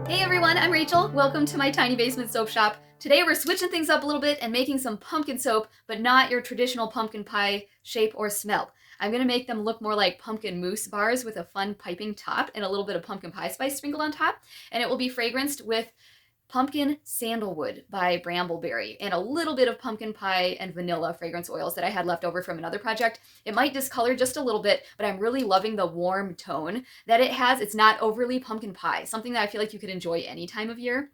Hey everyone, I'm Rachel. Welcome to my tiny basement soap shop. Today we're switching things up a little bit and making some pumpkin soap, but not your traditional pumpkin pie shape or smell. I'm going to make them look more like pumpkin mousse bars with a fun piping top and a little bit of pumpkin pie spice sprinkled on top. And it will be fragranced with Pumpkin Sandalwood by BrambleBerry and a little bit of pumpkin pie and vanilla fragrance oils that I had left over from another project. It might discolor just a little bit, but I'm really loving the warm tone that it has. It's not overly pumpkin pie, something that I feel like you could enjoy any time of year.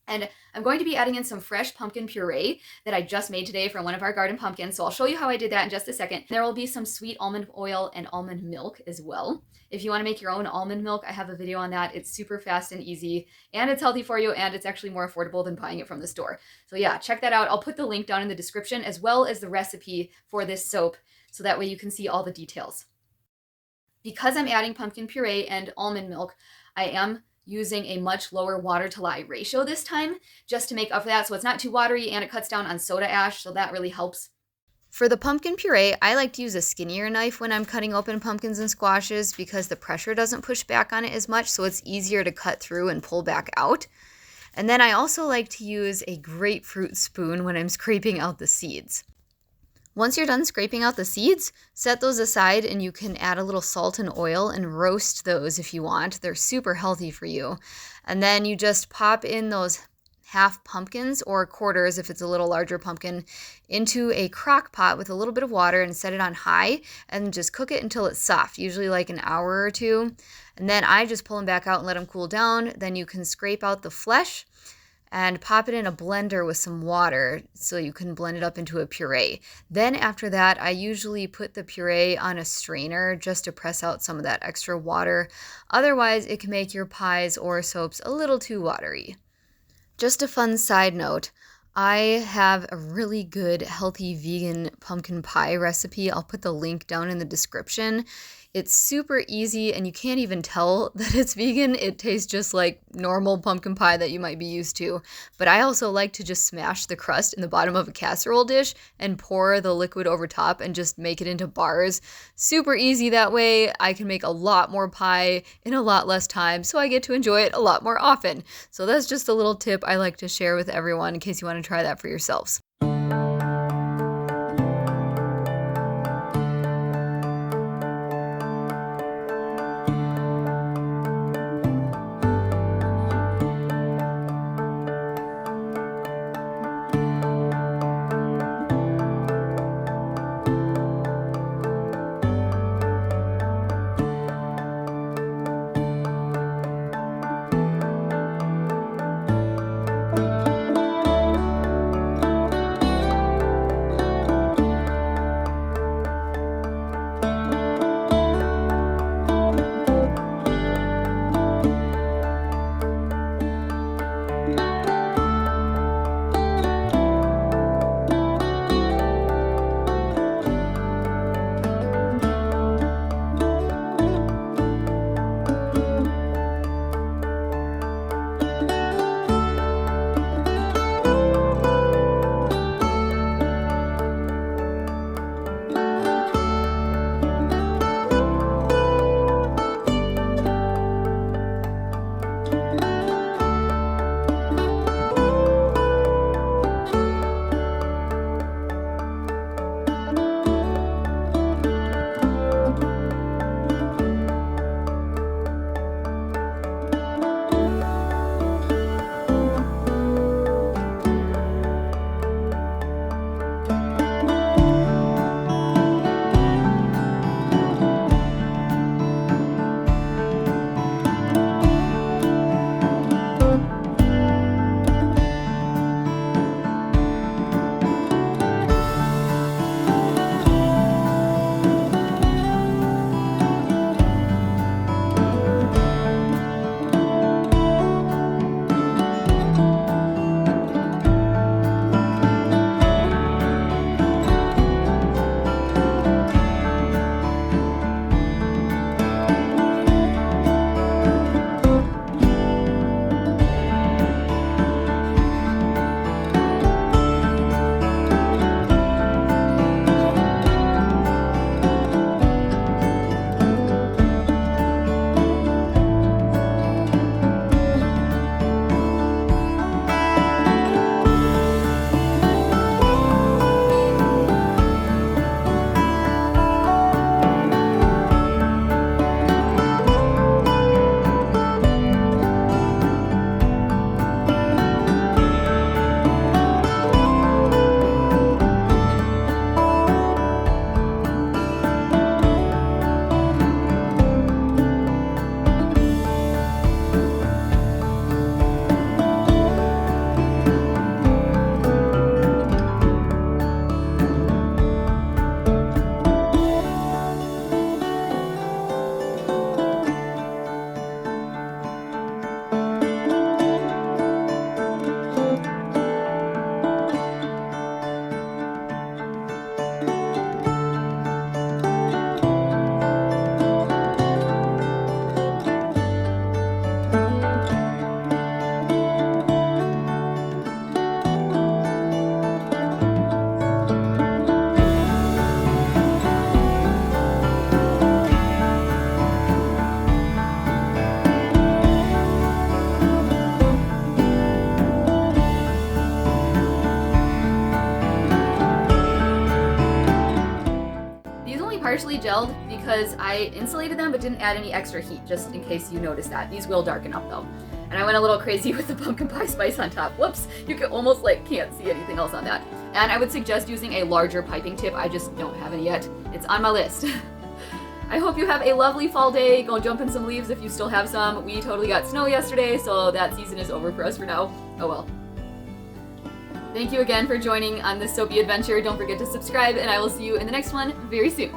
And I'm going to be adding in some fresh pumpkin puree that I just made today from one of our garden pumpkins. So I'll show you how I did that in just a second. There will be some sweet almond oil and almond milk as well. If you want to make your own almond milk, I have a video on that. It's super fast and easy, and it's healthy for you, and it's actually more affordable than buying it from the store. So yeah, check that out. I'll put the link down in the description as well as the recipe for this soap, so that way you can see all the details. Because I'm adding pumpkin puree and almond milk, I am using a much lower water to lye ratio this time, just to make up for that, so it's not too watery and it cuts down on soda ash, so that really helps. For the pumpkin puree, I like to use a skinnier knife when I'm cutting open pumpkins and squashes because the pressure doesn't push back on it as much, so it's easier to cut through and pull back out. And then I also like to use a grapefruit spoon when I'm scraping out the seeds. Once you're done scraping out the seeds, set those aside and you can add a little salt and oil and roast those if you want. They're super healthy for you. And then you just pop in those half pumpkins or quarters if it's a little larger pumpkin into a crock pot with a little bit of water and set it on high and just cook it until it's soft, usually like an hour or two. And then I just pull them back out and let them cool down. Then you can scrape out the flesh and pop it in a blender with some water so you can blend it up into a puree. Then after that, I usually put the puree on a strainer just to press out some of that extra water. Otherwise, it can make your pies or soaps a little too watery. Just a fun side note, I have a really good healthy vegan pumpkin pie recipe. I'll put the link down in the description. It's super easy and you can't even tell that it's vegan. It tastes just like normal pumpkin pie that you might be used to. But I also like to just smash the crust in the bottom of a casserole dish and pour the liquid over top and just make it into bars. Super easy that way. I can make a lot more pie in a lot less time, so I get to enjoy it a lot more often. So that's just a little tip I like to share with everyone in case you want to try that for yourselves. gelled because I insulated them but didn't add any extra heat, just in case you noticed that. These will darken up though. And I went a little crazy with the pumpkin pie spice on top. Whoops, you can almost can't see anything else on that. And I would suggest using a larger piping tip. I just don't have any yet. It's on my list. I hope you have a lovely fall day. Go jump in some leaves if you still have some. We totally got snow yesterday, so that season is over for us for now. Oh well. Thank you again for joining on this soapy adventure. Don't forget to subscribe, and I will see you in the next one very soon.